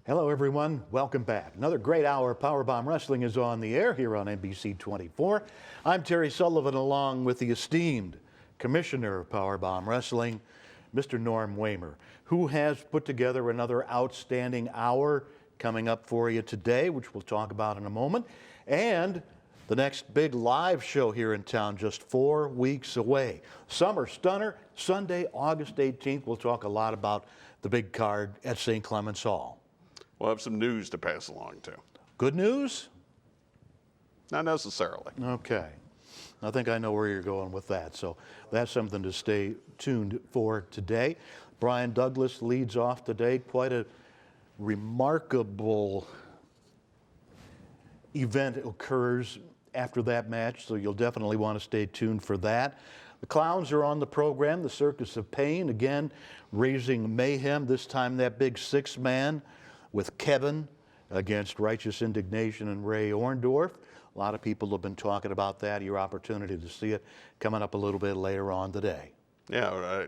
Hello, everyone. Welcome back. Another great hour of PowerBomb Wrestling is on the air here on NBC 24. I'm Terry Sullivan, along with the esteemed Commissioner of PowerBomb Wrestling, Mr. Norm Wamer, who has put together another outstanding hour coming up for you today, which we'll talk about in a moment, and the next big live show here in town just 4 weeks away. Summer Stunner, Sunday, August 18th. We'll talk a lot about the big card at St. Clement's Hall. We'll have some news to pass along, too. Good news? Not necessarily. Okay. I think I know where you're going with that. So that's something to stay tuned for today. Brian Douglas leads off today. Quite a remarkable event occurs after that match, so you'll definitely want to stay tuned for that. The Clowns are on the program. The Circus of Pain, again, raising mayhem. This time that big six-man with Kevin against Righteous Indignation and Ray Orndorff. A lot of people have been talking about that. Your opportunity to see it coming up a little bit later on today. Yeah,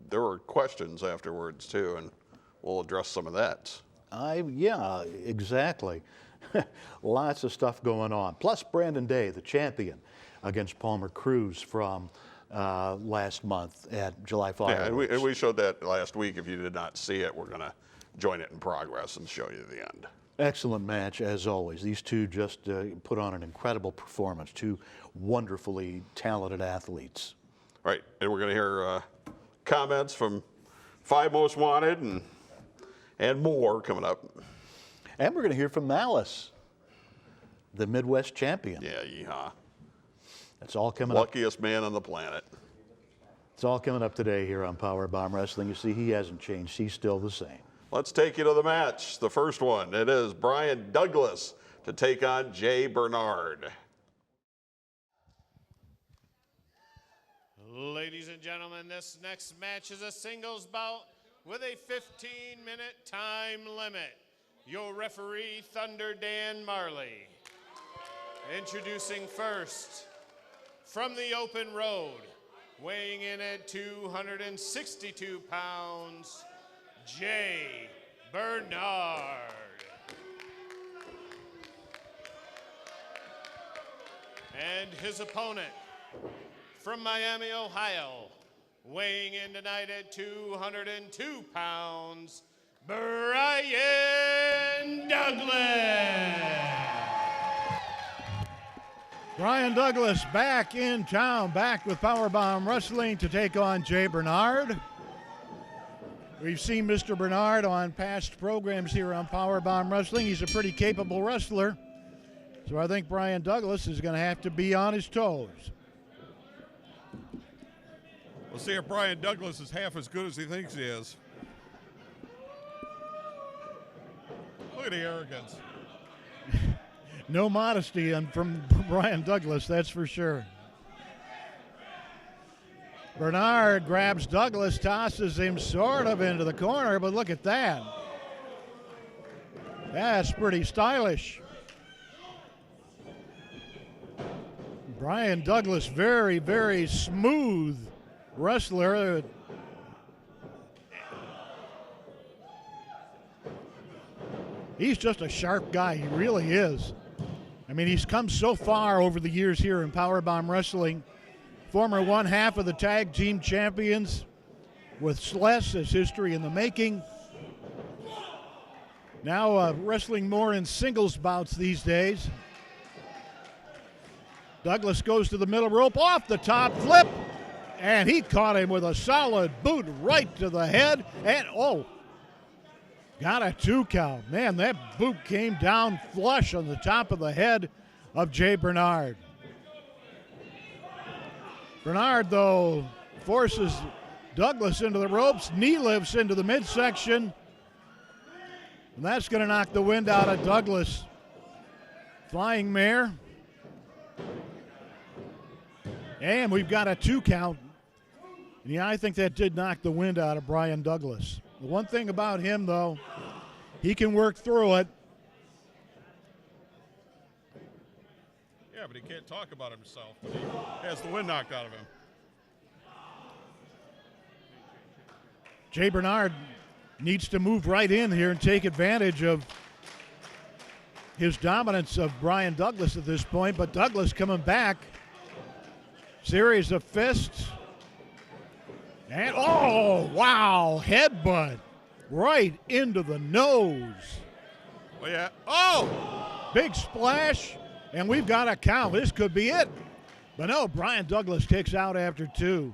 there were questions afterwards, too, and we'll address some of that. Yeah, exactly. Lots of stuff going on. Plus Brandon Day, the champion, against Palmer Cruz from last month at July 5th. Yeah, and we showed that last week. If you did not see it, we're going to join it in progress and show you the end. Excellent match, as always. These two just put on an incredible performance. Two wonderfully talented athletes. Right, and we're going to hear comments from Five Most Wanted and more coming up. And we're going to hear from Malice, the Midwest champion. Yeah, yeehaw. That's all coming up. Luckiest man on the planet. It's all coming up today here on PowerBomb Wrestling. You see, he hasn't changed. He's still the same. Let's take you to the match. The first one, it is Brian Douglas to take on Jay Bernard. Ladies and gentlemen, this next match is a singles bout with a 15-minute time limit. Your referee, Thunder Dan Marley. Introducing first, from the open road, weighing in at 262 pounds, Jay Bernard. And his opponent, from Miami, Ohio, weighing in tonight at 202 pounds, Brian Douglas. Brian Douglas back in town, back with PowerBomb Wrestling to take on Jay Bernard. We've seen Mr. Bernard on past programs here on PowerBomb Wrestling. He's a pretty capable wrestler. So I think Brian Douglas is going to have to be on his toes. We'll see if Brian Douglas is half as good as he thinks he is. Look at the arrogance. No modesty from Brian Douglas, that's for sure. Bernard grabs Douglas, tosses him sort of into the corner, but look at that. That's pretty stylish. Brian Douglas, very, very smooth wrestler. He's just a sharp guy, he really is. I mean, he's come so far over the years here in PowerBomb Wrestling. Former one half of the tag team champions with Celeste as history in the making. Now wrestling more in singles bouts these days. Douglas goes to the middle rope, off the top flip, and he caught him with a solid boot right to the head, and got a 2 count. Man, that boot came down flush on the top of the head of Jay Bernard. Bernard, though, forces Douglas into the ropes, knee lifts into the midsection, and that's going to knock the wind out of Douglas. Flying mare. And we've got a 2 count. And yeah, I think that did knock the wind out of Brian Douglas. The one thing about him, though, he can work through it. Yeah, but he can't talk about himself, but he has the wind knocked out of him. Jay Bernard needs to move right in here and take advantage of his dominance of Brian Douglas at this point, but Douglas coming back. Series of fists. And, oh, wow, headbutt right into the nose. Oh, yeah. Oh! Big splash, and we've got a count. This could be it. But no, Brian Douglas kicks out after 2.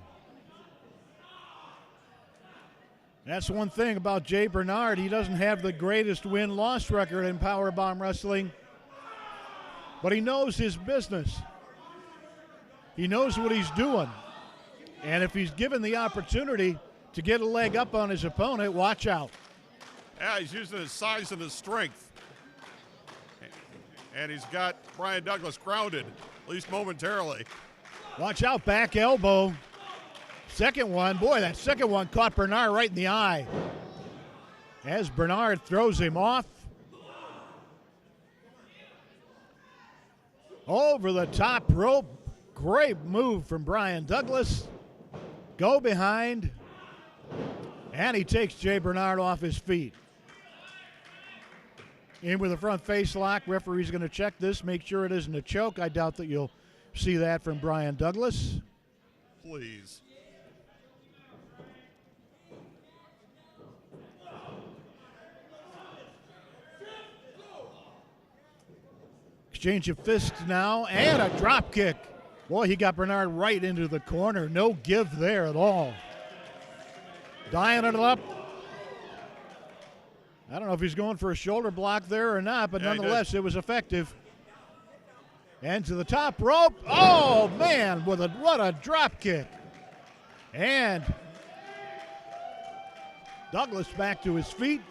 That's one thing about Jay Bernard. He doesn't have the greatest win-loss record in PowerBomb Wrestling, but he knows his business. He knows what he's doing. And if he's given the opportunity to get a leg up on his opponent, watch out. Yeah, he's using his size and his strength. And he's got Brian Douglas grounded, at least momentarily. Watch out, back elbow. Second one, boy, that second one caught Bernard right in the eye. As Bernard throws him off. Over the top rope. Great move from Brian Douglas. Go behind. And he takes Jay Bernard off his feet. In with a front face lock. Referee's going to check this, make sure it isn't a choke. I doubt that you'll see that from Brian Douglas. Please. Exchange of fists now, and a drop kick. Boy, he got Bernard right into the corner. No give there at all. Dialing it up. I don't know if he's going for a shoulder block there or not, but nonetheless, it was effective. And to the top rope. Oh, man, what a drop kick. And Douglas back to his feet,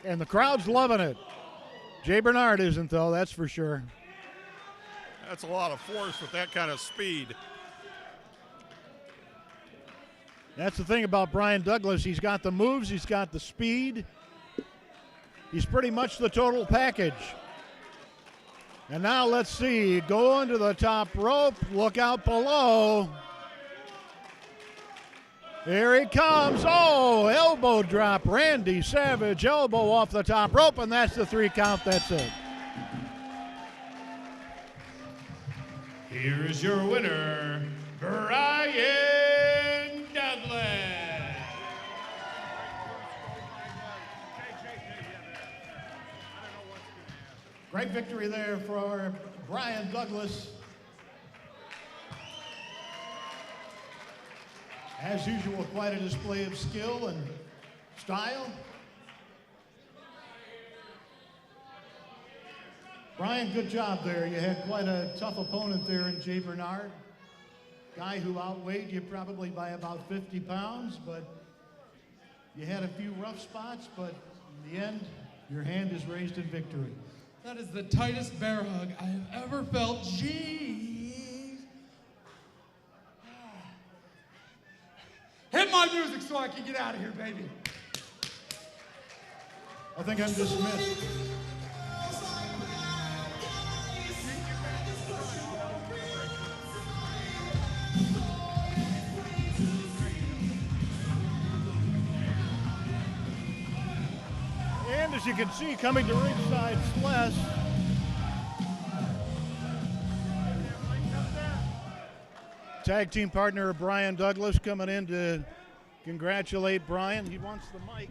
and the crowd's loving it. Jay Bernard isn't, though, that's for sure. That's a lot of force with that kind of speed. That's the thing about Brian Douglas. He's got the moves, he's got the speed. He's pretty much the total package. And now let's see, going to the top rope, look out below. Here he comes. Oh, elbow drop. Randy Savage, elbow off the top rope, and that's the 3 count. That's it. Here is your winner, Brian Douglas. Great victory there for Brian Douglas. As usual, quite a display of skill and style. Brian, good job there. You had quite a tough opponent there in Jay Bernard. Guy who outweighed you probably by about 50 pounds, but you had a few rough spots, but in the end, your hand is raised in victory. That is the tightest bear hug I have ever felt. Jeez. Hit my music so I can get out of here, baby. I think I'm dismissed. And as you can see, coming to ringside, Celeste. Tag team partner Brian Douglas coming in to congratulate Brian. He wants the mic.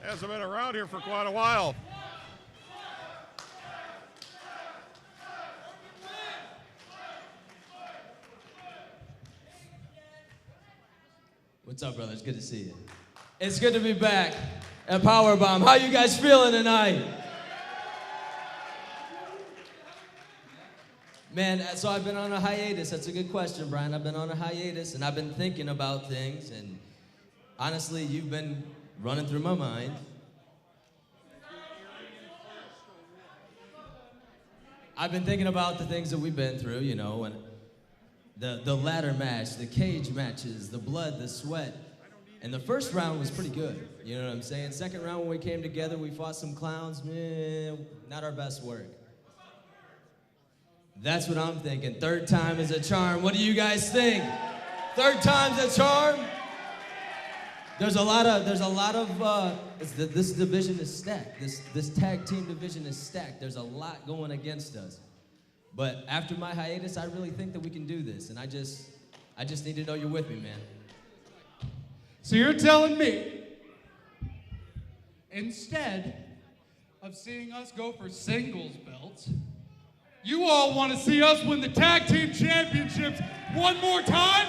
Hasn't been around here for quite a while. What's up, brothers? Good to see you. It's good to be back at PowerBomb. How you guys feeling tonight? Man, so I've been on a hiatus. That's a good question, Brian. I've been on a hiatus, and I've been thinking about things, and honestly, you've been running through my mind. I've been thinking about the things that we've been through, you know, and the ladder match, the cage matches, the blood, the sweat. And the first round was pretty good, you know what I'm saying? Second round when we came together, we fought some clowns, not our best work. That's what I'm thinking. Third time is a charm. What do you guys think? Third time's a charm? There's a lot of this division is stacked. This tag team division is stacked. There's a lot going against us. But after my hiatus, I really think that we can do this, and I just need to know you're with me, man. So you're telling me, instead of seeing us go for singles belts, you all want to see us win the tag team championships one more time?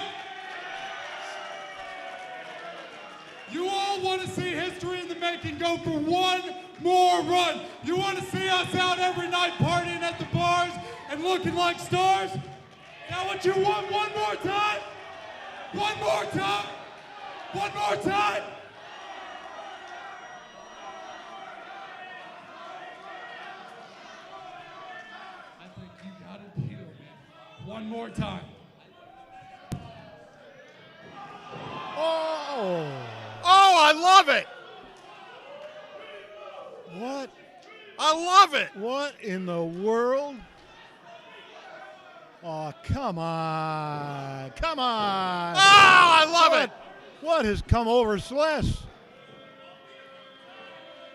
You all want to see history in the making go for one more run. You want to see us out every night partying at the bars and looking like stars? Is that what you want? One more time? One more time? One more time? I think you got a deal, man. One more time. Oh! Oh, I love it. What? I love it. What in the world? Oh, come on. Come on. Oh, I love it. What has come over Celeste?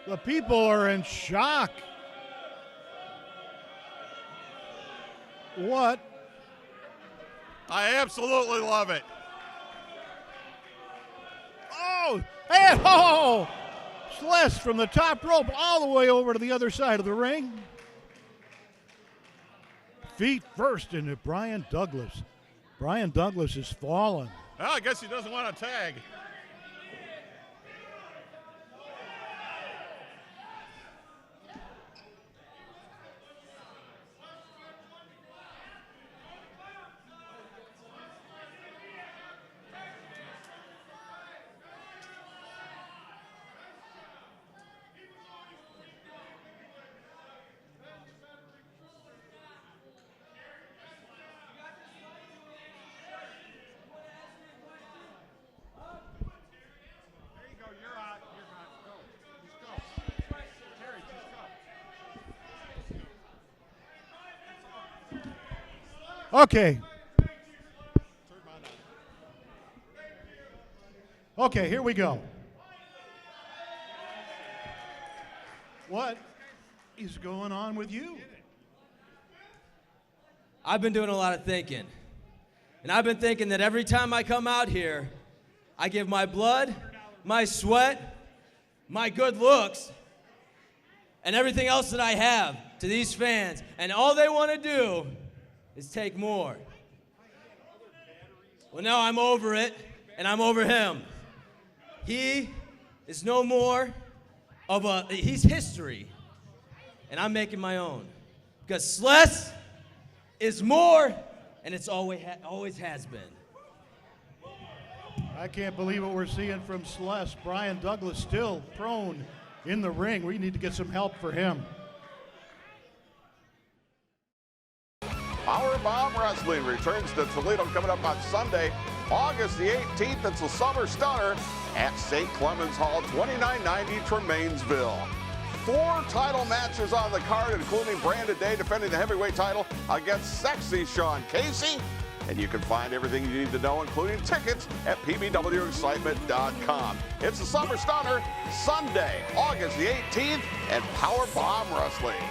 The people are in shock. What? I absolutely love it. Oh, and oh! Celeste from the top rope all the way over to the other side of the ring. Feet first into Brian Douglas. Brian Douglas is fallen. Well, I guess he doesn't want to tag. Okay. Okay, here we go. What is going on with you? I've been doing a lot of thinking. And I've been thinking that every time I come out here, I give my blood, my sweat, my good looks, and everything else that I have to these fans. And all they want to do is take more. Well, now I'm over it, and I'm over him. He is no more of he's history, and I'm making my own. Because Celeste is more, and it's always has been. I can't believe what we're seeing from Celeste. Brian Douglas still prone in the ring. We need to get some help for him. PowerBomb Wrestling returns to Toledo coming up on Sunday, August the 18th. It's the Summer Stunner at St. Clement's Hall, 2990 Tremainsville. 4 title matches on the card, including Brandon Day defending the heavyweight title against sexy Sean Casey. And you can find everything you need to know, including tickets, at pbwexcitement.com. It's the Summer Stunner, Sunday, August the 18th, at PowerBomb Wrestling.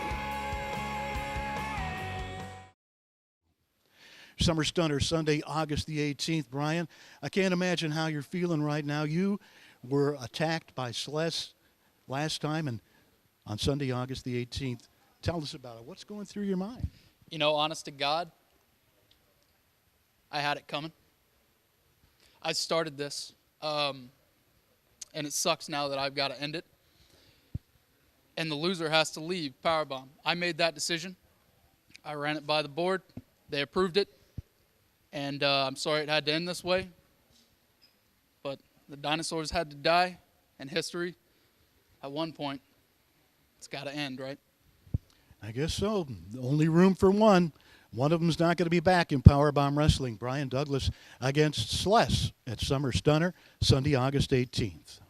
Summer Stunner, Sunday, August the 18th. Brian, I can't imagine how you're feeling right now. You were attacked by Celeste last time, and on Sunday, August the 18th. Tell us about it. What's going through your mind? You know, honest to God, I had it coming. I started this, and it sucks now that I've got to end it. And the loser has to leave PowerBomb. I made that decision. I ran it by the board. They approved it. And I'm sorry it had to end this way. But the dinosaurs had to die, and history, at one point, it's got to end, right? I guess so. Only room for one. One of them's not going to be back in PowerBomb Wrestling. Brian Douglas against Celeste at Summer Stunner, Sunday, August 18th.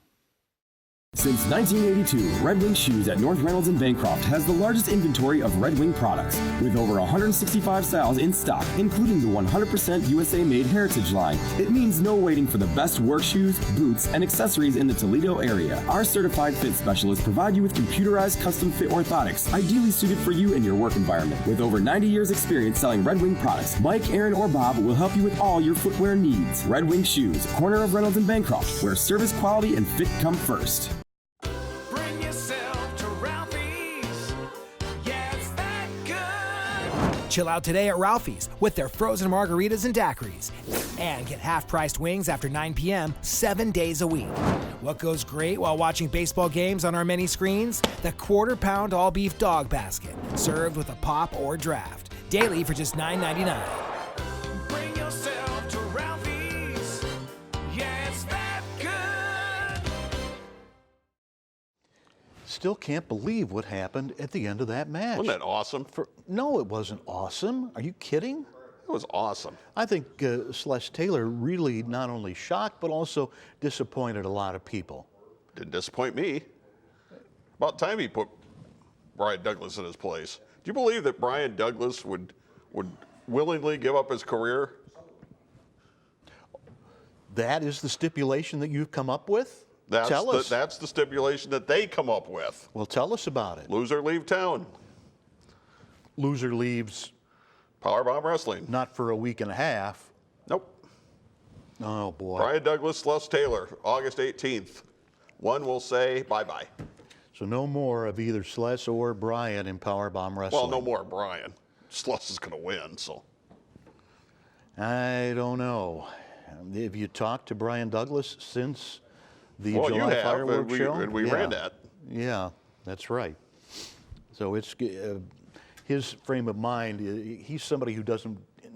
Since 1982, Red Wing Shoes at North Reynolds and Bancroft has the largest inventory of Red Wing products, with over 165 styles in stock, including the 100% USA-made Heritage line. It means no waiting for the best work shoes, boots, and accessories in the Toledo area. Our certified fit specialists provide you with computerized custom fit orthotics, ideally suited for you and your work environment. With over 90 years experience selling Red Wing products, Mike, Aaron, or Bob will help you with all your footwear needs. Red Wing Shoes, corner of Reynolds and Bancroft, where service, quality, and fit come first. Chill out today at Ralphie's with their frozen margaritas and daiquiris. And get half-priced wings after 9 p.m. 7 days a week. What goes great while watching baseball games on our many screens? The quarter-pound all-beef dog basket, served with a pop or draft. Daily for just $9.99. Bring yourself to Ralphie's. Yeah, it's that good. Still can't believe what happened at the end of that match. Wasn't that awesome? No, it wasn't awesome. Are you kidding? It was awesome. I think Celeste Taylor really not only shocked, but also disappointed a lot of people. Didn't disappoint me. About time he put Brian Douglas in his place. Do you believe that Brian Douglas would willingly give up his career? That is the stipulation that you've come up with? Tell us. That's the stipulation that they come up with. Well, tell us about it. Loser leave town. Loser leaves PowerBomb Wrestling. Not for a week and a half. Nope. Oh, boy. Brian Douglas, Celeste Taylor, August 18th. One will say bye-bye. So no more of either Celeste or Brian in PowerBomb Wrestling. Well, no more Brian. Celeste is going to win, so. I don't know. Have you talked to Brian Douglas since the July July fireworks show? And we ran that. Yeah, that's right. So it's his frame of mind. He's somebody who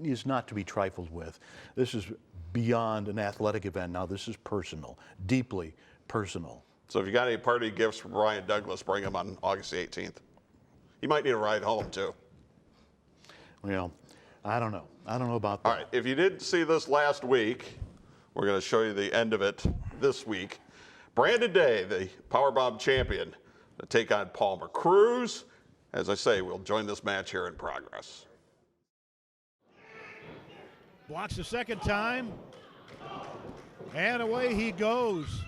is not to be trifled with. This is beyond an athletic event. Now this is personal, deeply personal. So if you got any party gifts for Brian Douglas, bring them on August 18th. He might need a ride home too. Well, I don't know. I don't know about that. All right. If you didn't see this last week, we're going to show you the end of it this week. Brandon Day, the PowerBomb champion, to take on Palmer. Cruz, as I say, will join this match here in progress. Blocks the second time. And away he goes.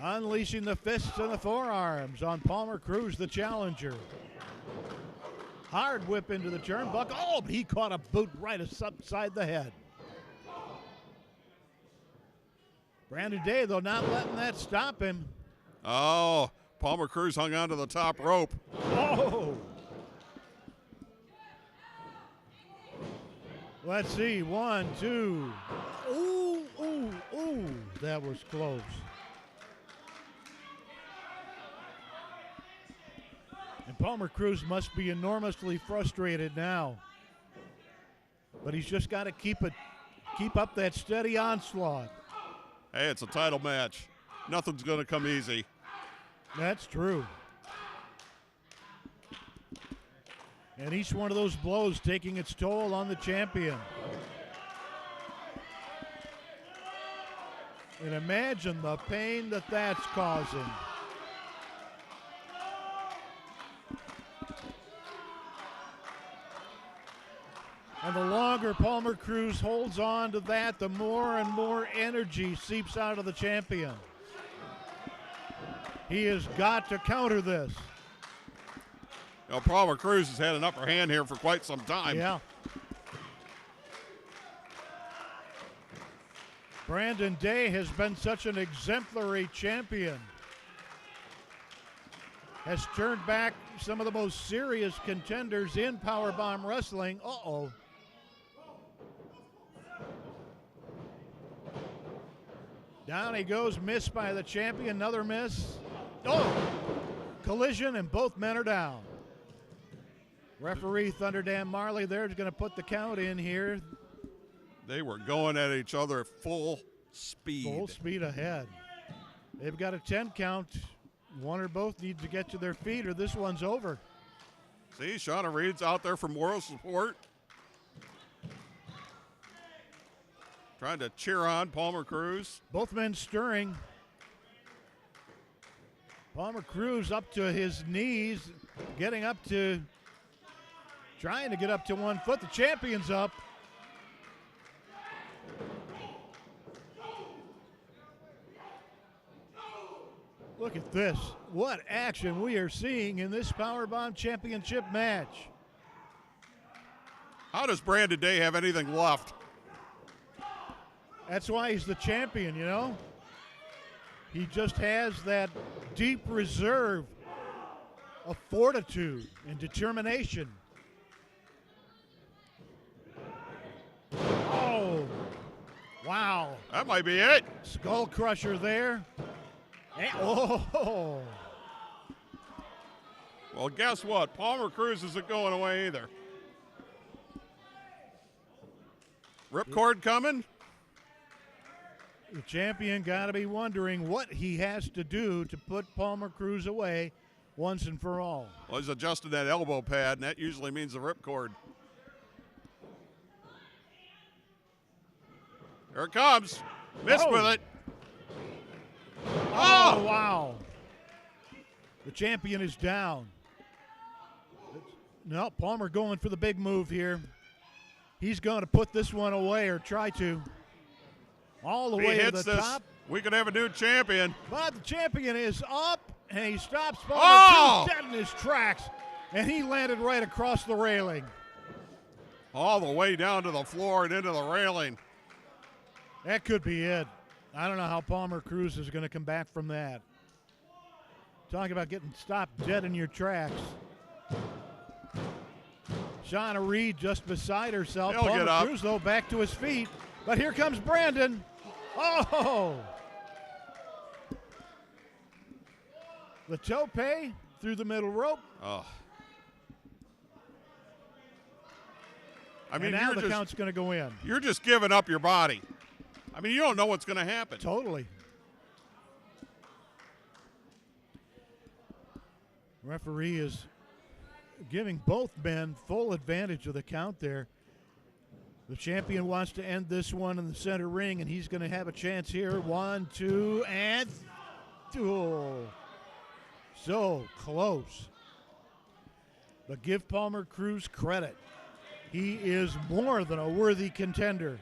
Unleashing the fists and the forearms on Palmer Cruz, the challenger. Hard whip into the turnbuckle. Oh, but he caught a boot right upside the head. Brandon Day, though, not letting that stop him. Oh, Palmer Cruz hung on to the top rope. Oh! Let's see, 1, 2. Ooh, ooh, ooh, that was close. And Palmer Cruz must be enormously frustrated now. But he's just got to keep up that steady onslaught. Hey, it's a title match. Nothing's going to come easy. That's true. And each one of those blows taking its toll on the champion. And imagine the pain that that's causing. And the longer Palmer Cruz holds on to that, the more and more energy seeps out of the champion. He has got to counter this. Now, Palmer Cruz has had an upper hand here for quite some time. Yeah. Brandon Day has been such an exemplary champion. Has turned back some of the most serious contenders in PowerBomb Wrestling. Uh-oh. Down he goes, missed by the champion, another miss. Oh, collision, and both men are down. Referee Thunder Dan Marley there is going to put the count in here. They were going at each other at full speed. Full speed ahead. They've got a 10 count. One or both need to get to their feet or this one's over. See, Shauna Reed's out there for moral support. Trying to cheer on Palmer Cruz. Both men stirring. Palmer Cruz up to his knees, trying to get up to 1 foot. The champion's up. Look at this. What action we are seeing in this PowerBomb Championship match. How does Brandon Day have anything left? That's why he's the champion, you know? He just has that deep reserve of fortitude and determination. Oh, wow. That might be it. Skull crusher there. And, oh. Well, guess what? Palmer Cruz isn't going away either. Ripcord coming. The champion got to be wondering what he has to do to put Palmer Cruz away once and for all. Well, he's adjusting that elbow pad, and that usually means the ripcord. Here it comes. Missed with it. Oh, wow. The champion is down. No, Palmer going for the big move here. He's going to put this one away, or try to. All the way to the top. We could have a new champion. But the champion is up, and he stops Palmer Oh! Cruz dead in his tracks, and he landed right across the railing. All the way down to the floor and into the railing. That could be it. I don't know how Palmer Cruz is going to come back from that. Talking about getting stopped dead in your tracks. Shauna Reed just beside herself. He'll get Palmer up. Cruz, though, back to his feet. But here comes Brandon. Oh! The tope through the middle rope. Oh. I And mean, now you're the count's going to go in. You're just giving up your body. I mean, you don't know what's going to happen. Totally. Referee is giving both men full advantage of the count there. The champion wants to end this one in the center ring, and he's going to have a chance here. 1, 2, and oh, so close. But give Palmer Cruz credit. He is more than a worthy contender.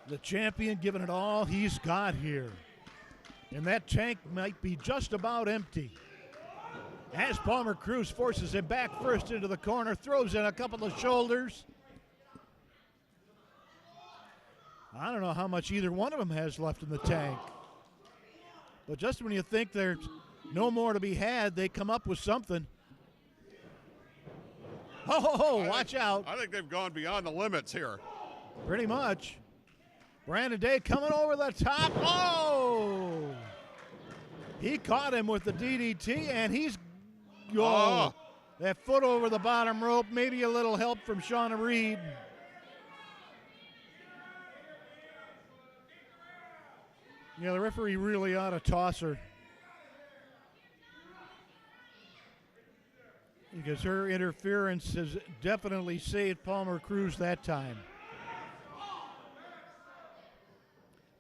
The champion giving it all he's got here. And that tank might be just about empty. As Palmer Cruz forces him back first into the corner, throws in a couple of shoulders. I don't know how much either one of them has left in the tank. But just when you think there's no more to be had, they come up with something. Oh, watch out. I think they've gone beyond the limits here. Pretty much. Brandon Day coming over the top. Oh! He caught him with the DDT, and he's that foot over the bottom rope. Maybe a little help from Shauna Reed. Yeah, the referee really ought to toss her. Because her interference has definitely saved Palmer Cruz that time.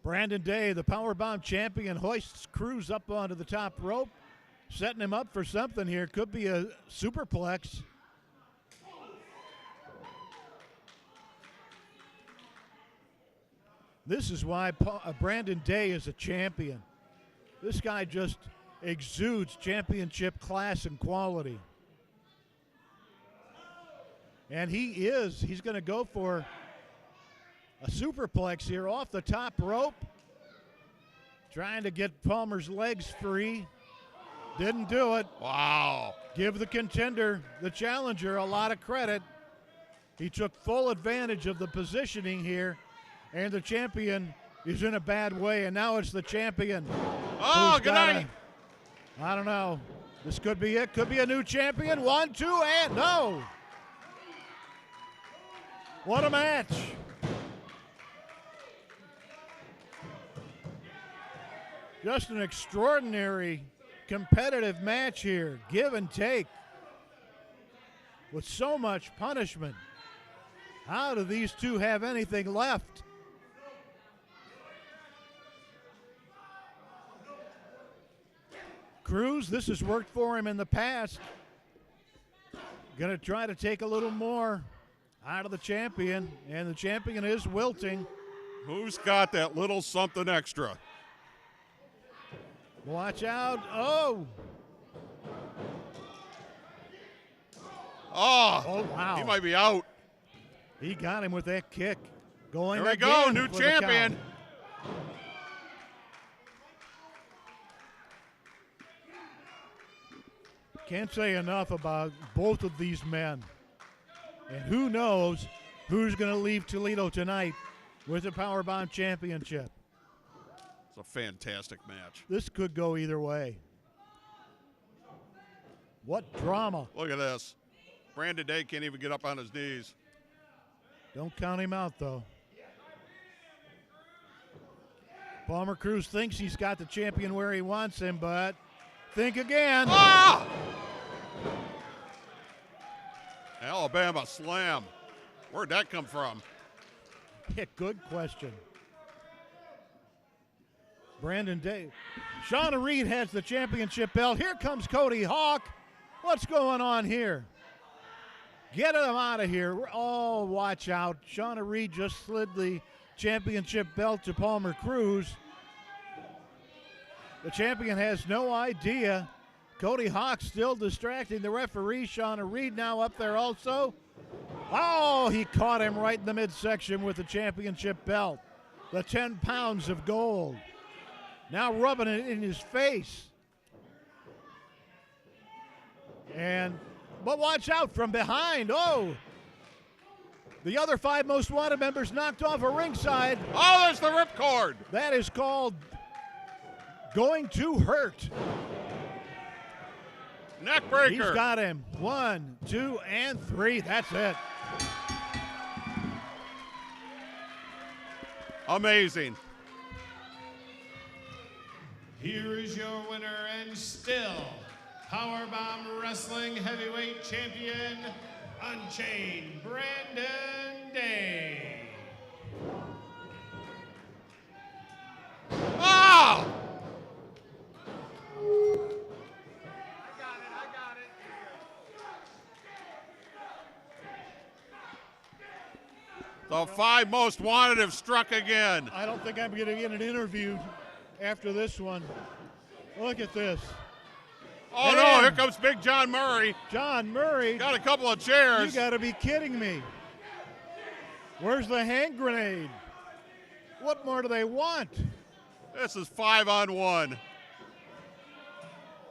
Brandon Day, the PowerBomb champion, hoists Cruz up onto the top rope, setting him up for something here. Could be a superplex. This is why Brandon Day is a champion. This guy just exudes championship class and quality. And he's going to go for a superplex here off the top rope. Trying to get Palmer's legs free. Didn't do it. Wow. Give the contender, the challenger, a lot of credit. He took full advantage of the positioning here. And the champion is in a bad way. And now it's the champion. Oh, good night. I don't know. This could be it. Could be a new champion. 1, 2, and no. What a match. Just an extraordinary competitive match here. Give and take. With so much punishment. How do these two have anything left? Cruz, this has worked for him in the past. Going to try to take a little more out of the champion, and the champion is wilting. Who's got that little something extra? Watch out. Oh. Oh, wow. He might be out. He got him with that kick. Going There we go, again new for the champion. count. Can't say enough about both of these men. And who knows who's going to leave Toledo tonight with the PowerBomb Championship. It's a fantastic match. This could go either way. What drama. Look at this. Brandon Day can't even get up on his knees. Don't count him out, though. Palmer Cruz thinks he's got the champion where he wants him, but think again. Ah! Alabama slam. Where'd that come from? Yeah, good question. Brandon Day. Shauna Reed has the championship belt. Here comes Cody Hawk. What's going on here? Get him out of here. Oh, watch out. Shauna Reed just slid the championship belt to Palmer Cruz. The champion has no idea. Cody Hawk still distracting the referee. Shauna Reed now up there also. Oh, he caught him right in the midsection with the championship belt. The 10 pounds of gold. Now rubbing it in his face. But watch out from behind. Oh, the other 5 most wanted members knocked off a ringside. Oh, there's the ripcord. That is called going to hurt. Neck breaker. He's got him. 1, 2, and 3. That's it. Amazing. Here is your winner and still PowerBomb Wrestling Heavyweight Champion, Unchained Brandon Day. Ah! The 5 most wanted have struck again. I don't think I'm going to get an interview after this one. Look at this. Oh, no, here comes Big John Murray. John Murray. Got a couple of chairs. You got to be kidding me. Where's the hand grenade? What more do they want? This is 5-on-1.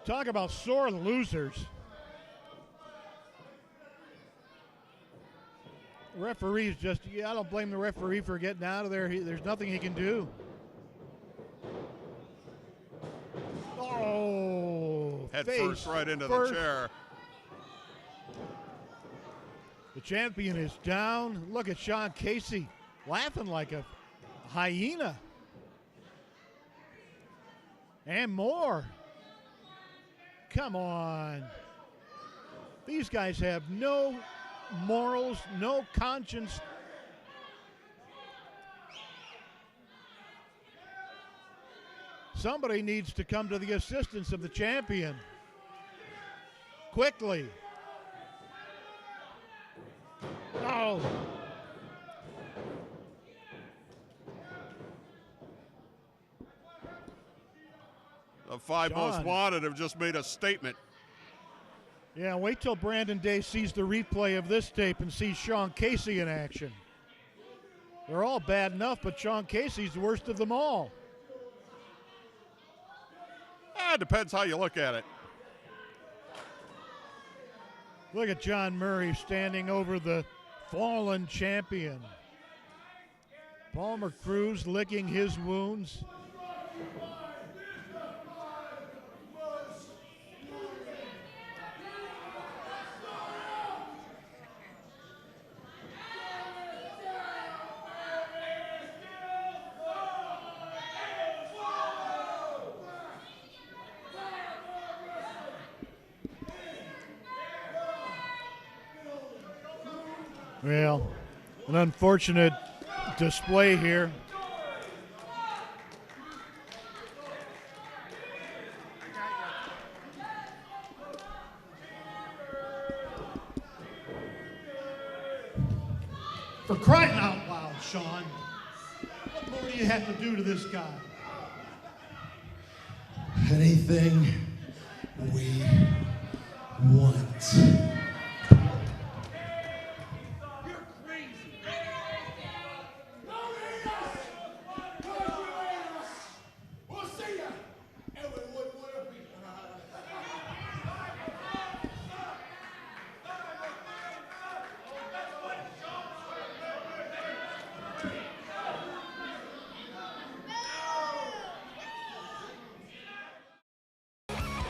Talk about sore losers. Referee's just, I don't blame the referee for getting out of there. There's nothing he can do. Oh, Head face first right into first. the chair. The champion is down. Look at Sean Casey laughing like a hyena. And more. Come on. These guys have no morals, no conscience. Somebody needs to come to the assistance of the champion. Quickly. Oh. The 5 most John. wanted have just made a statement. Yeah, wait till Brandon Day sees the replay of this tape and sees Sean Casey in action. They're all bad enough, but Sean Casey's the worst of them all. Depends how you look at it. Look at John Murray standing over the fallen champion. Palmer Cruz licking his wounds. Well, An unfortunate display here. For crying out loud, Sean. What more do you have to do to this guy? Anything we want.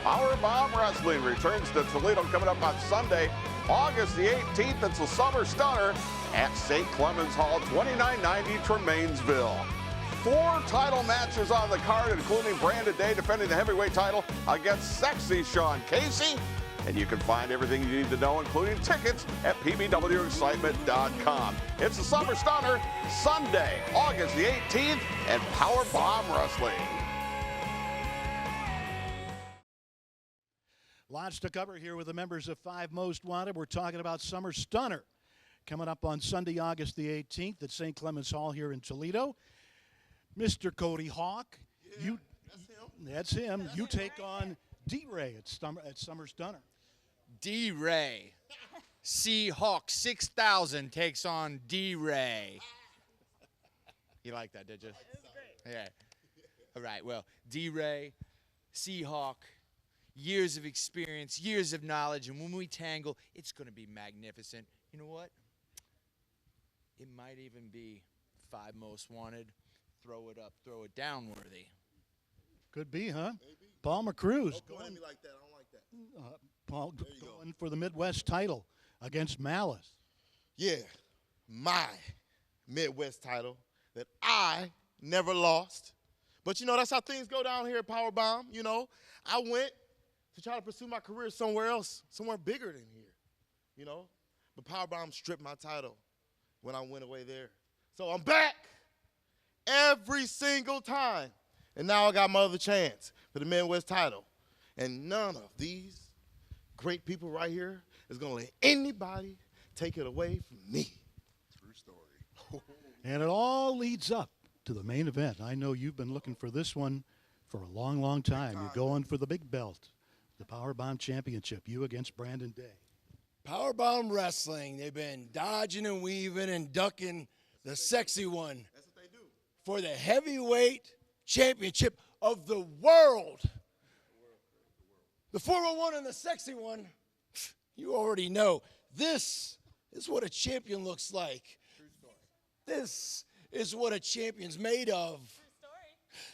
PowerBomb Wrestling returns to Toledo coming up on Sunday, August the 18th. It's a summer stunner at St. Clement's Hall, 2990 Tremainsville. 4 title matches on the card, including Brandon Day defending the heavyweight title against sexy Sean Casey. And you can find everything you need to know, including tickets, at pbwexcitement.com. It's a summer stunner, Sunday, August the 18th, at PowerBomb Wrestling. Lots to cover here with the members of Five Most Wanted. We're talking about Summer Stunner coming up on Sunday, August the 18th at St. Clement's Hall here in Toledo. Mr. Cody Hawk, that's him. You take on D-Ray at Summer Stunner. D-Ray. Seahawk 6000 takes on D-Ray. You like that, did you? That was great. Yeah. All right, well, D-Ray, Seahawk, years of experience, years of knowledge, and when we tangle, it's going to be magnificent. You know what? It might even be Five Most Wanted, throw it up, throw it down worthy. Could be, huh? Maybe. Paul Cruz. Don't go at me like that. I don't like that. Paul going for the Midwest title against Malice. Yeah, my Midwest title that I never lost. But, you know, that's how things go down here at PowerBomb. You know, I went to try to pursue my career somewhere else, somewhere bigger than here, you know. But PowerBomb stripped my title when I went away there. So I'm back every single time. And now I got my other chance for the Midwest title. And none of these great people right here is going to let anybody take it away from me. True story. And it all leads up to the main event. I know you've been looking for this one for a long, long time. You're going for the big belt, the PowerBomb Championship, you against Brandon Day. PowerBomb Wrestling, they've been dodging and weaving and ducking the sexy one. That's what they do. For the heavyweight championship of the world. The 401 and the sexy one, you already know. This is what a champion looks like. This is what a champion's made of.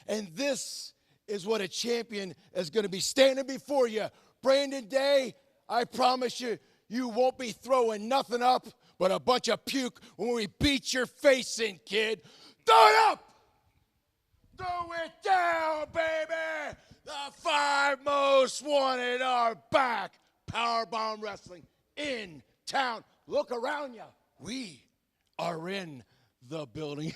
And this is what a champion is going to be standing before you. Brandon Day, I promise you, you won't be throwing nothing up but a bunch of puke when we beat your face in, kid. Throw it up! Throw it down, baby! The Five Most Wanted are back. PowerBomb Wrestling in town. Look around you. We are in the building.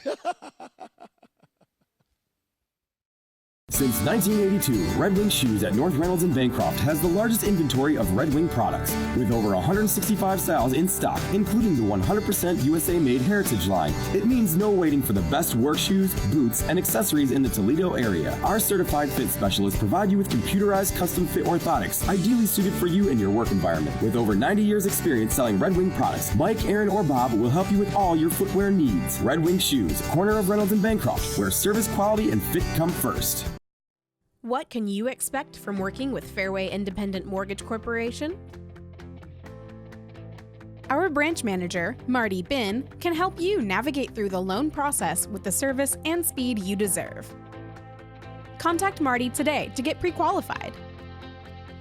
Since 1982, Red Wing Shoes at North Reynolds and Bancroft has the largest inventory of Red Wing products, with over 165 styles in stock, including the 100% USA-made Heritage line. It means no waiting for the best work shoes, boots, and accessories in the Toledo area. Our certified fit specialists provide you with computerized custom fit orthotics, ideally suited for you and your work environment. With over 90 years experience selling Red Wing products, Mike, Aaron, or Bob will help you with all your footwear needs. Red Wing Shoes, corner of Reynolds and Bancroft, where service, quality, and fit come first. What can you expect from working with Fairway Independent Mortgage Corporation? Our branch manager, Marty Bin, can help you navigate through the loan process with the service and speed you deserve. Contact Marty today to get pre-qualified.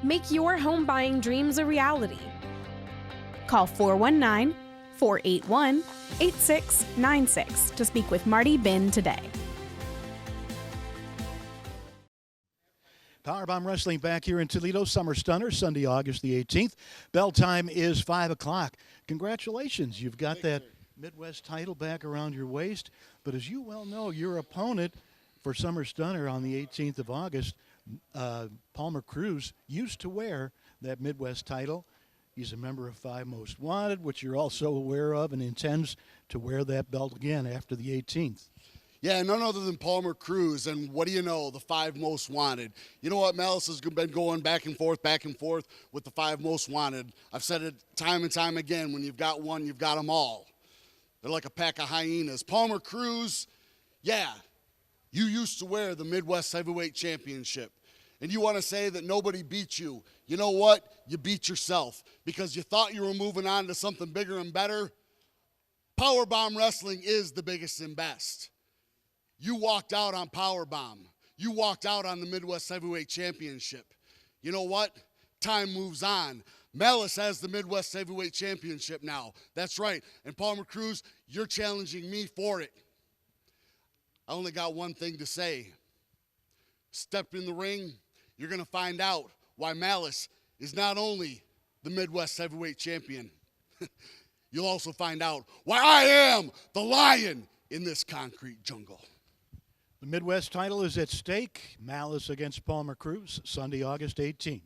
Make your home buying dreams a reality. Call 419-481-8696 to speak with Marty Bin today. PowerBomb Wrestling back here in Toledo, Summer Stunner, Sunday, August the 18th. Bell time is 5 o'clock. Congratulations. You've got that Midwest title back around your waist. But as you well know, your opponent for Summer Stunner on the 18th of August, Palmer Cruz, used to wear that Midwest title. He's a member of Five Most Wanted, which you're also aware of, and intends to wear that belt again after the 18th. Yeah, none other than Palmer Cruz, and what do you know, the Five Most Wanted. You know what, Malice has been going back and forth with the Five Most Wanted. I've said it time and time again, when you've got one, you've got them all. They're like a pack of hyenas. Palmer Cruz, yeah, you used to wear the Midwest Heavyweight Championship. And you want to say that nobody beat you. You know what? You beat yourself because you thought you were moving on to something bigger and better. PowerBomb Wrestling is the biggest and best. You walked out on PowerBomb. You walked out on the Midwest Heavyweight Championship. You know what? Time moves on. Malice has the Midwest Heavyweight Championship now. That's right. And Palmer Cruz, you're challenging me for it. I only got one thing to say. Step in the ring. You're going to find out why Malice is not only the Midwest Heavyweight Champion. You'll also find out why I am the lion in this concrete jungle. The Midwest title is at stake. Malice against Palmer Cruz, Sunday, August 18th.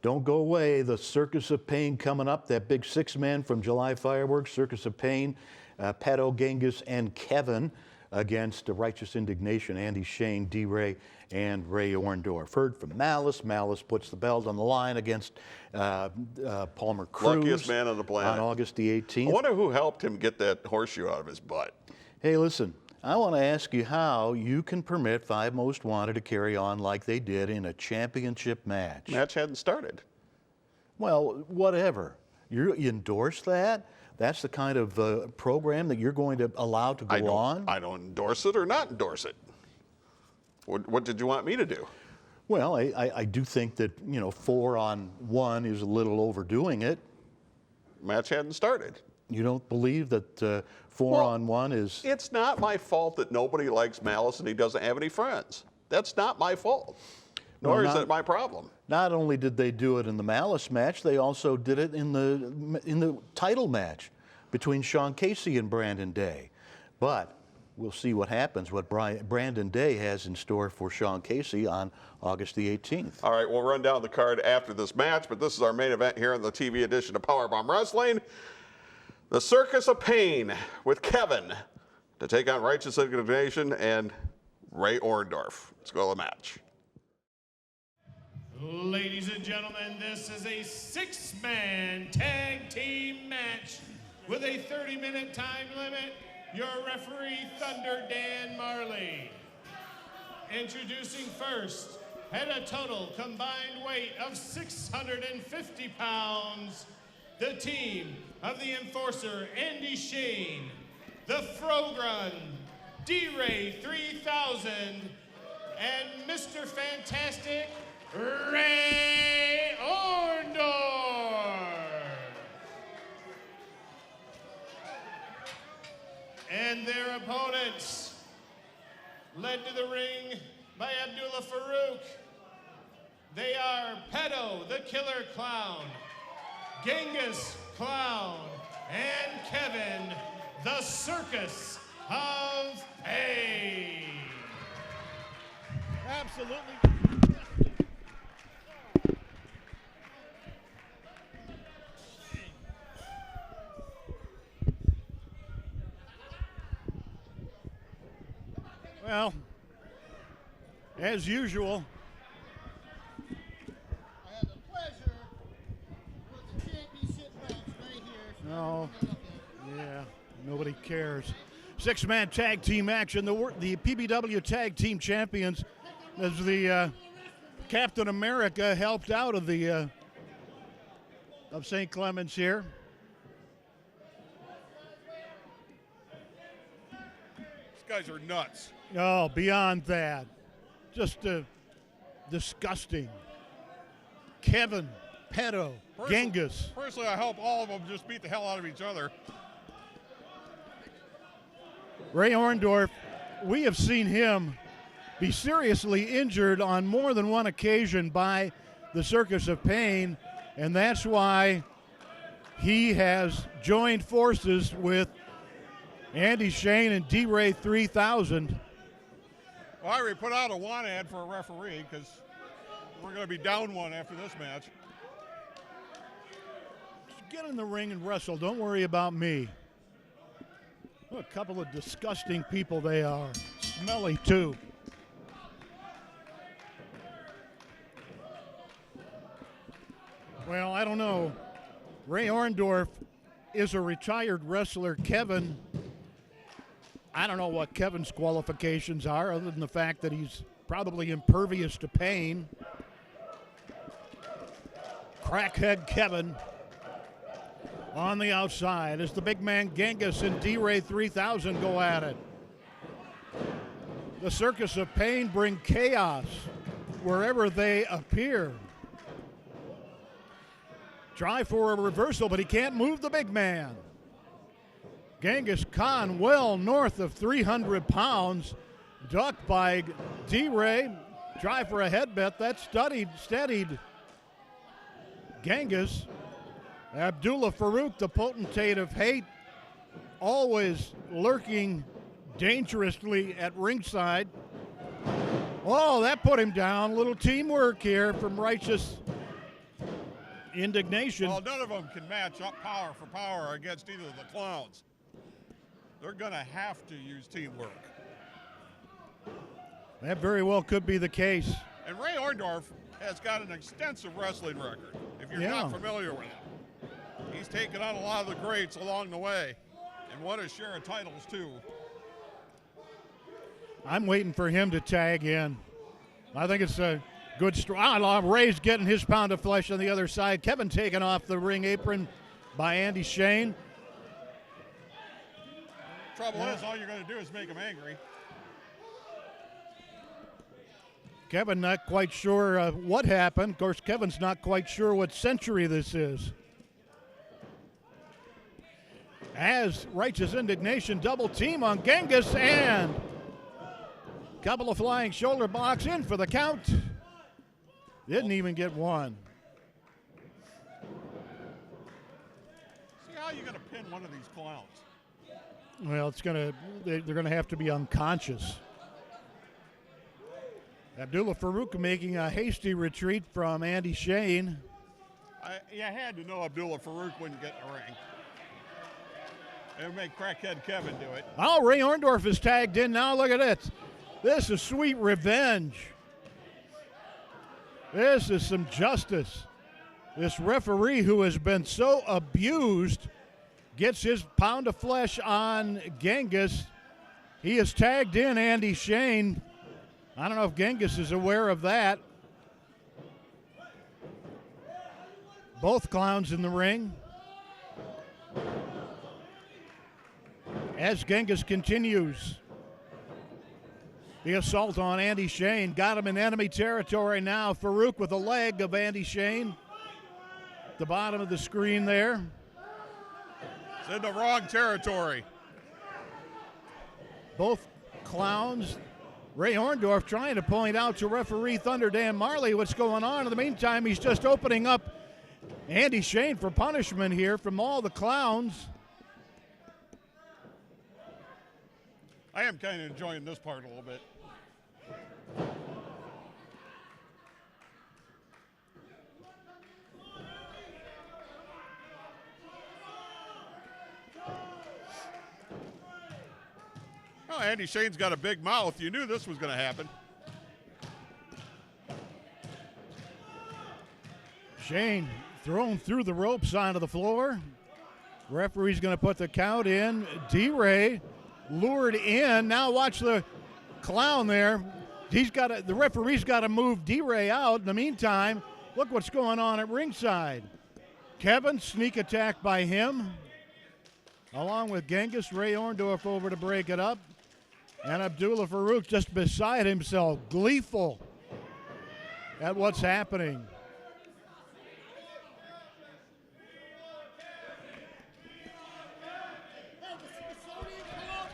Don't go away. The Circus of Pain coming up. That big six-man from July Fireworks, Circus of Pain, Pato, Genghis, and Kevin against Righteous Indignation, Andy Shane, D-Ray, and Ray Orndorff. Heard from Malice. Malice puts the belt on the line against Palmer Cruz. Luckiest man on the planet. On August the 18th. I wonder who helped him get that horseshoe out of his butt. Hey, listen, I want to ask you how you can permit Five Most Wanted to carry on like they did in a championship match. Match hadn't started. Well, whatever. You endorse that? That's the kind of program that you're going to allow to go on? I don't endorse it or not endorse it. What did you want me to do? Well, I do think that, 4-on-1 is a little overdoing it. Match hadn't started. You don't believe that 4-on-1 is... It's not my fault that nobody likes Malice and he doesn't have any friends. That's not my fault. Nor is it my problem. Not only did they do it in the Malice match, they also did it in the title match between Sean Casey and Brandon Day. But we'll see what happens, what Brandon Day has in store for Sean Casey on August the 18th. All right, we'll run down the card after this match, but this is our main event here on the TV edition of PowerBomb Wrestling. The Circus of Pain with Kevin to take on Righteous Indignation and Ray Orndorff. Let's go to the match. Ladies and gentlemen, this is a six-man tag team match with a 30-minute time limit. Your referee, Thunder Dan Marley. Introducing first, at a total combined weight of 650 pounds, the team of the Enforcer, Andy Shane, the Frogrun, D-Ray 3000, and Mr. Fantastic, Ray Orndorff. And their opponents, led to the ring by Abdullah Farouk. They are Pato, the Killer Clown, Genghis Clown, and Kevin, the Circus of Pain. Absolutely. Well, as usual, I have the pleasure with the championship belts right here. no, yeah, nobody cares. Six-man tag team action. The PBW tag team champions, as the Captain America helped out of the of St. Clement's here. These guys are nuts. Oh, beyond that. Just disgusting. Kevin, Pato, Genghis. Personally, I hope all of them just beat the hell out of each other. Ray Orndorff, we have seen him be seriously injured on more than one occasion by the Circus of Pain, and that's why he has joined forces with Andy Shane and D-Ray 3000. Well, I already put out a want ad for a referee because we're going to be down one after this match. Just get in the ring and wrestle. Don't worry about me. What a couple of disgusting people they are. Smelly, too. Well, I don't know. Ray Orndorff is a retired wrestler. Kevin, I don't know what Kevin's qualifications are other than the fact that he's probably impervious to pain. Crackhead Kevin on the outside as the big man Genghis and D-Ray 3000 go at it. The Circus of Pain bring chaos wherever they appear. Try for a reversal, but he can't move the big man. Genghis Khan well north of 300 pounds. Ducked by D-Ray. Try for a headbutt. That's steadied Genghis. Abdullah Farouk, the potentate of hate, always lurking dangerously at ringside. Oh, that put him down. Little teamwork here from Righteous Indignation. Well, none of them can match up power for power against either of the clowns. They're going to have to use teamwork. That very well could be the case. And Ray Orndorff has got an extensive wrestling record, if you're not familiar with it. He's taken on a lot of the greats along the way and won his share of titles, too. I'm waiting for him to tag in. I think it's a good story. Ray's getting his pound of flesh on the other side. Kevin taken off the ring apron by Andy Shane. Trouble is, all you're going to do is make him angry. Kevin not quite sure what happened. Of course, Kevin's not quite sure what century this is. As Righteous Indignation double team on Genghis, and a couple of flying shoulder blocks in for the count. Didn't even get one. See how you're going to pin one of these clowns. Well, they're gonna have to be unconscious. Abdullah Farouk making a hasty retreat from Andy Shane. You had to know Abdullah Farouk wouldn't get in the ring. It would make Crackhead Kevin do it. Oh, Ray Orndorff is tagged in now. Look at this. This is sweet revenge. This is some justice. This referee who has been so abused gets his pound of flesh on Genghis. He has tagged in Andy Shane. I don't know if Genghis is aware of that. Both clowns in the ring. As Genghis continues the assault on Andy Shane. Got him in enemy territory now. Farouk with a leg of Andy Shane. The bottom of the screen there. It's in the wrong territory. Both clowns. Ray Orndorff trying to point out to referee Thunder Dan Marley what's going on. In the meantime, he's just opening up Andy Shane for punishment here from all the clowns. I am kind of enjoying this part a little bit. Oh, Andy Shane's got a big mouth. You knew this was going to happen. Shane thrown through the ropes onto the floor. Referee's going to put the count in. D-Ray lured in. Now watch the clown there. The referee's got to move D-Ray out. In the meantime, look what's going on at ringside. Kevin, sneak attack by him. Along with Genghis, Ray Orndorff over to break it up. And Abdullah Farouk just beside himself, gleeful at what's happening.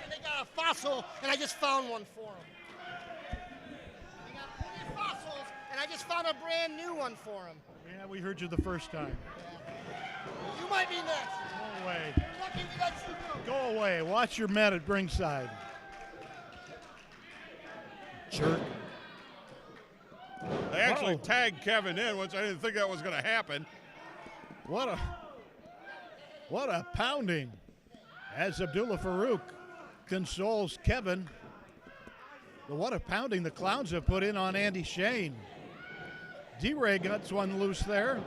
They got a fossil, and I just found one for them. They got plenty of fossils, and I just found a brand new one for them. Yeah, we heard you the first time. You might be next. Go away. You're lucky we got you. Go away. Watch your men at ringside. Jerk. They actually tagged Kevin in, which I didn't think that was going to happen. What a pounding as Abdullah Farouk consoles Kevin. But what a pounding the Clowns have put in on Andy Shane. D-Ray gets one loose there.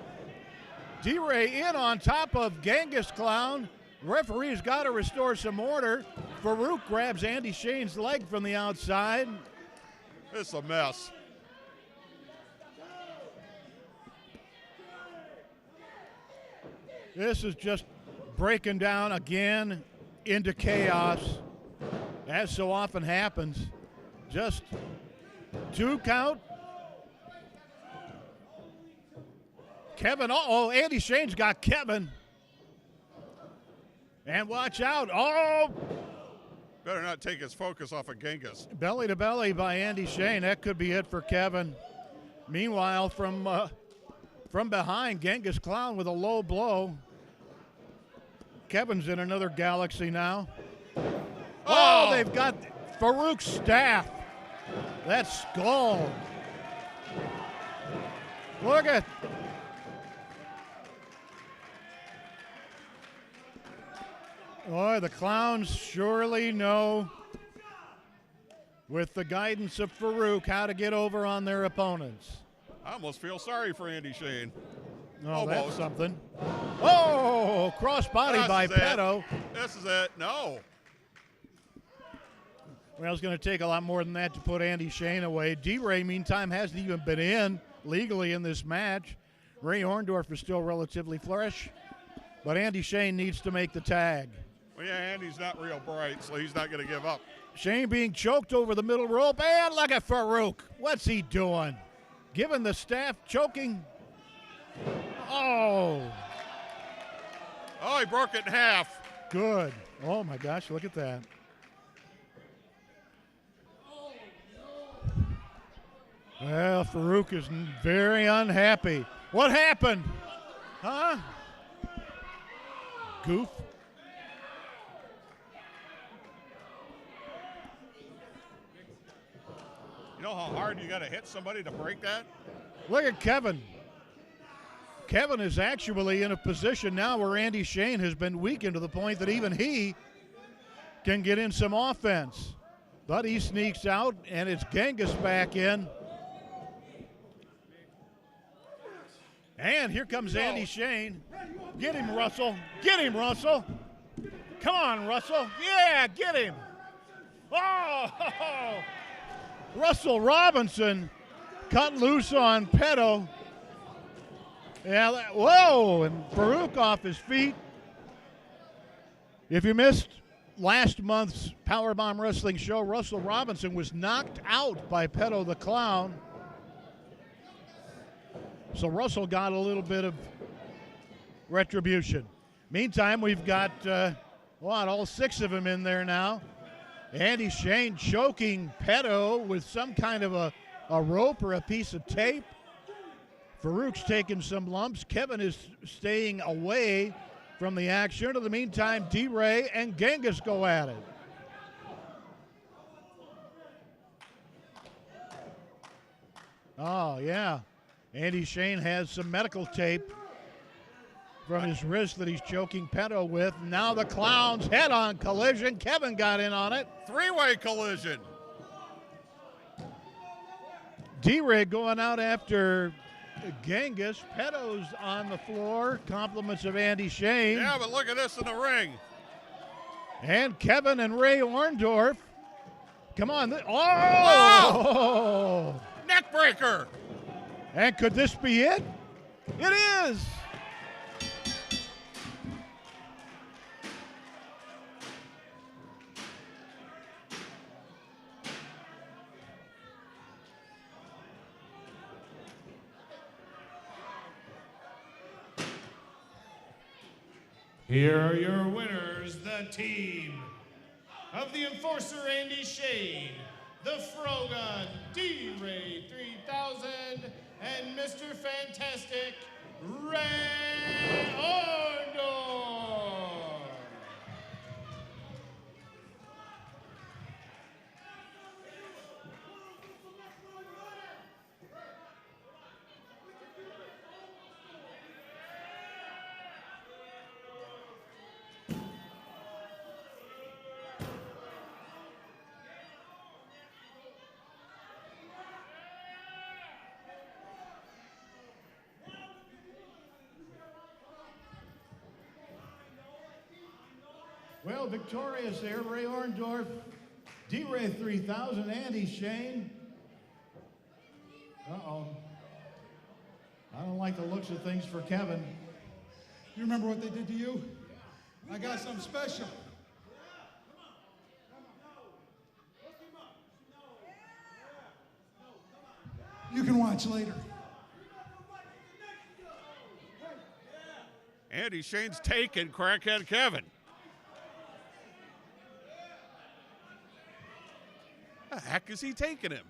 D-Ray in on top of Genghis Clown. Referee's got to restore some order. Farouk grabs Andy Shane's leg from the outside. It's a mess. This is just breaking down again into chaos, as so often happens. Just 2 count. Kevin, Andy Shane's got Kevin. And watch out. Oh! Better not take his focus off of Genghis. Belly to belly by Andy Shane. That could be it for Kevin. Meanwhile, from behind, Genghis Clown with a low blow. Kevin's in another galaxy now. Oh, they've got Farouk's staff. That skull. Look at. Oh, the Clowns surely know, with the guidance of Farouk, how to get over on their opponents. I almost feel sorry for Andy Shane. Oh, that's something. Oh, crossbody by Petto. This is it. No. Well, it's going to take a lot more than that to put Andy Shane away. D-Ray, meantime, hasn't even been in legally in this match. Ray Orndorff is still relatively fresh, but Andy Shane needs to make the tag. Well, yeah, Andy's not real bright, so he's not going to give up. Shane being choked over the middle rope, and look at Farouk. What's he doing? Giving the staff choking. Oh. Oh, he broke it in half. Good. Oh, my gosh, look at that. Well, Farouk is very unhappy. What happened? Huh? Goof. You know how hard you got to hit somebody to break that? Look at Kevin. Kevin is actually in a position now where Andy Shane has been weakened to the point that even he can get in some offense. But he sneaks out, and it's Genghis back in. And here comes Andy Shane. Get him, Russell. Get him, Russell. Come on, Russell. Yeah, get him. Oh! Russell Robinson cut loose on Petto. Yeah, whoa, and Farouk off his feet. If you missed last month's PowerBomb Wrestling show, Russell Robinson was knocked out by Petto the Clown. So Russell got a little bit of retribution. Meantime, we've got, all 6 of them in there now. Andy Shane choking Petto with some kind of a rope or a piece of tape. Farouk's taking some lumps. Kevin is staying away from the action. In the meantime, D-Ray and Genghis go at it. Oh, yeah. Andy Shane has some medical tape from his wrist that he's choking Petto with. Now the Clowns head-on collision. Kevin got in on it. 3-way collision. D-Ray going out after Genghis. Petto's on the floor. Compliments of Andy Shane. Yeah, but look at this in the ring. And Kevin and Ray Orndorff. Come on. Oh! Neck breaker. And could this be it? It is. Here are your winners, the team of the Enforcer Andy Shane, the Frogun D-Ray 3000, and Mr. Fantastic Ray Orndorff. Well, victorious there, Ray Orndorff, D-Ray 3000, Andy Shane. Uh-oh. I don't like the looks of things for Kevin. You remember what they did to you? I got something special. You can watch later. Andy Shane's taking Crackhead Kevin. The heck is he taking him?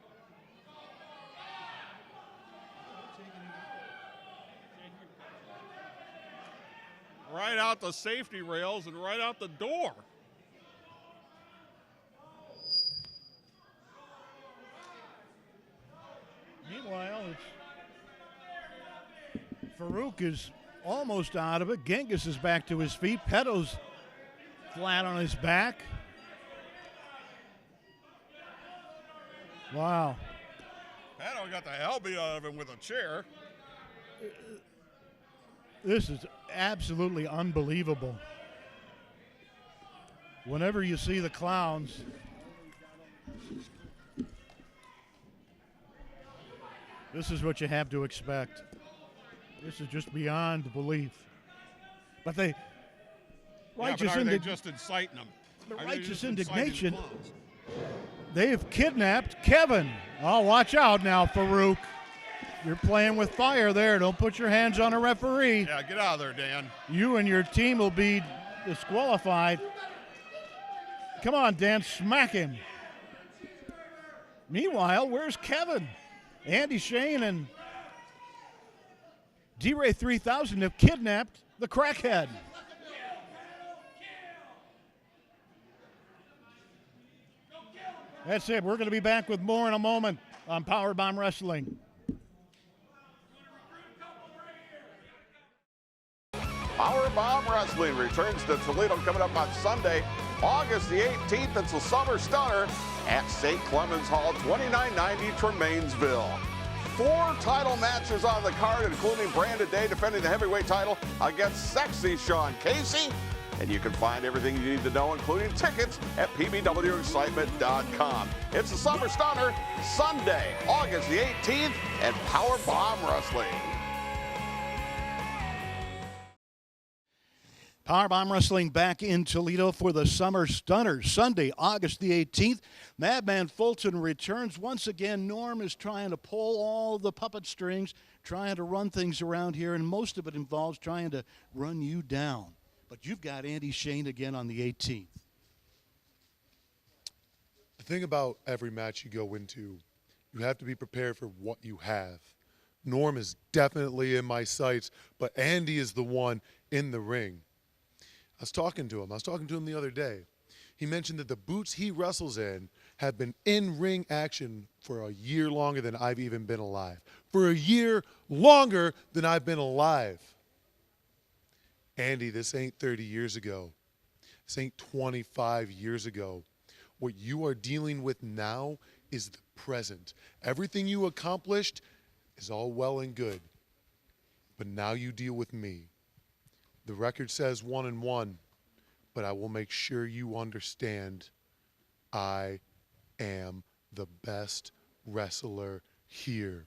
Right out the safety rails and right out the door. Meanwhile, Farouk is almost out of it. Genghis is back to his feet. Peto's flat on his back. Wow. Peto got the hell beat out of him with a chair. This is absolutely unbelievable. Whenever you see the clowns, this is what you have to expect. This is just beyond belief. But they Righteous just inciting them. The righteous indignation. They have kidnapped Kevin. Oh, watch out now, Farouk. You're playing with fire there. Don't put your hands on a referee. Yeah, get out of there, Dan. You and your team will be disqualified. Come on, Dan, smack him. Meanwhile, where's Kevin? Andy Shane and D-Ray 3000 have kidnapped the crackhead. That's it. We're going to be back with more in a moment on PowerBomb Wrestling. PowerBomb Wrestling returns to Toledo coming up on Sunday, August the 18th. It's a summer stunner at St. Clement's Hall, 2990 Tremainsville. 4 title matches on the card, including Brandon Day defending the heavyweight title against sexy Sean Casey. And you can find everything you need to know, including tickets, at pbwexcitement.com. It's the Summer Stunner, Sunday, August the 18th at PowerBomb Wrestling. PowerBomb Wrestling back in Toledo for the Summer Stunner, Sunday, August the 18th. Madman Fulton returns. Once again, Norm is trying to pull all the puppet strings, trying to run things around here, and most of it involves trying to run you down. But you've got Andy Shane again on the 18th. The thing about every match you go into, you have to be prepared for what you have. Norm is definitely in my sights, but Andy is the one in the ring. I was talking to him the other day. He mentioned that the boots he wrestles in have been in-ring action for a year longer than I've even been alive. For a year longer than I've been alive. Andy, this ain't 30 years ago. This ain't 25 years ago. What you are dealing with now is the present. Everything you accomplished is all well and good. But now you deal with me. The record says 1-1, but I will make sure you understand I am the best wrestler here.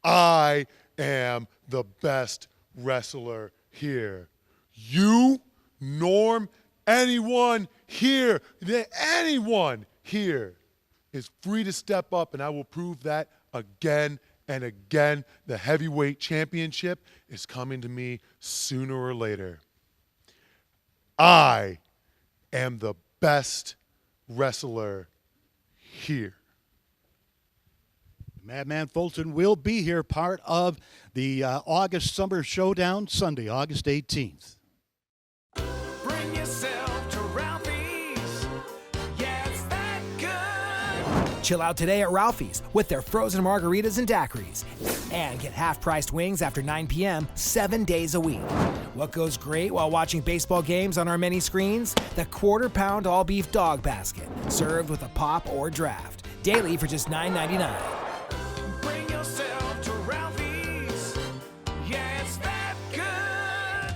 I am the best wrestler here. You, Norm, anyone here is free to step up, and I will prove that again and again. The heavyweight championship is coming to me sooner or later. I am the best wrestler here. Madman Fulton will be here, part of the August Summer Showdown, Sunday, August 18th. Bring yourself to Ralphie's. Yeah, it's that good. Chill out today at Ralphie's with their frozen margaritas and daiquiris. And get half-priced wings after 9 p.m. 7 days a week. What goes great while watching baseball games on our many screens? The quarter-pound all-beef dog basket, served with a pop or draft. Daily for just $9.99. Bring yourself to Ralphie's. Yeah, it's that good.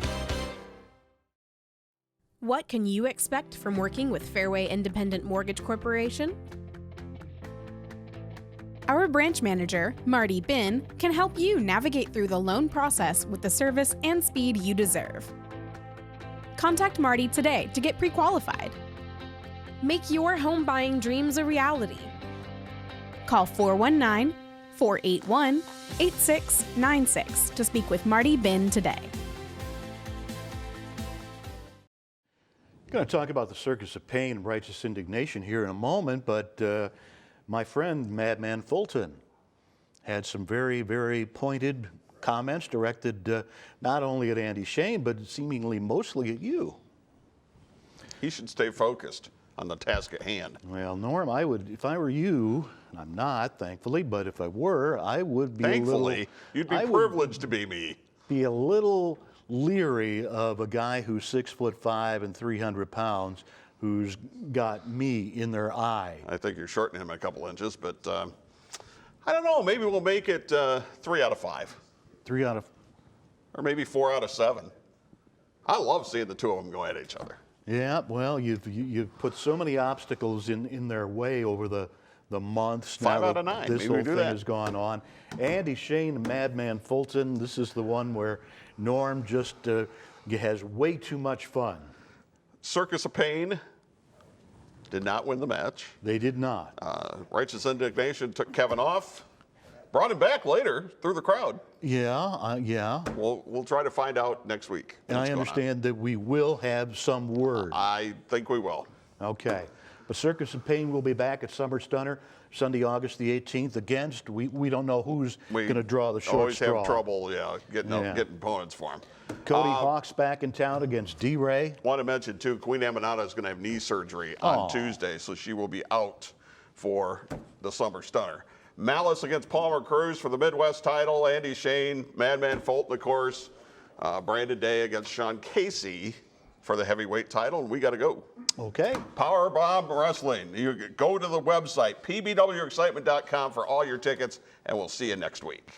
What can you expect from working with Fairway Independent Mortgage Corporation? Our branch manager, Marty Bin, can help you navigate through the loan process with the service and speed you deserve. Contact Marty today to get pre-qualified. Make your home buying dreams a reality. Call 419-481-8696 to speak with Marty Bin today. Going to talk about the Circus of Pain and Righteous Indignation here in a moment, but my friend Madman Fulton had some very, very pointed comments directed not only at Andy Shane, but seemingly mostly at you. He should stay focused on the task at hand. Well, Norm, I would, if I were you, and I'm not, thankfully, but if I were, I would be Thankfully, you'd be privileged to be me. Be a little leery of a guy who's 6'5" and 300 pounds, who's got me in their eye. I think you're shortening him a couple inches, but I don't know. Maybe we'll make it 3 out of 5. 3 out of, or maybe 4 out of 7. I love seeing the two of them go at each other. Yeah, well, you've put so many obstacles in their way over the months. 5 now out of 9. This Maybe whole we do thing that. has gone on. Andy Shane and Madman Fulton, this is the one where Norm just has way too much fun. Circus of Pain did not win the match. They did not. Righteous Indignation took Kevin off, brought him back later through the crowd. Yeah, yeah. We'll try to find out next week. And what's I going on. understand that we will have some word. I think we will. Okay. But Circus of Pain will be back at Summer Stunner Sunday, August the 18th. Against, we don't know who's going to draw the short always straw. have trouble, getting opponents for him. Cody Hawk's back in town against D-Ray. Want to mention, too, Queen Amanada is going to have knee surgery on Tuesday, so she will be out for the Summer Stunner. Malice against Palmer Cruz for the Midwest title. Andy Shane, Madman Fulton, of course. Brandon Day against Sean Casey for the heavyweight title, and we got to go. Okay. PowerBomb Wrestling. You go to the website, pbwexcitement.com, for all your tickets, and we'll see you next week.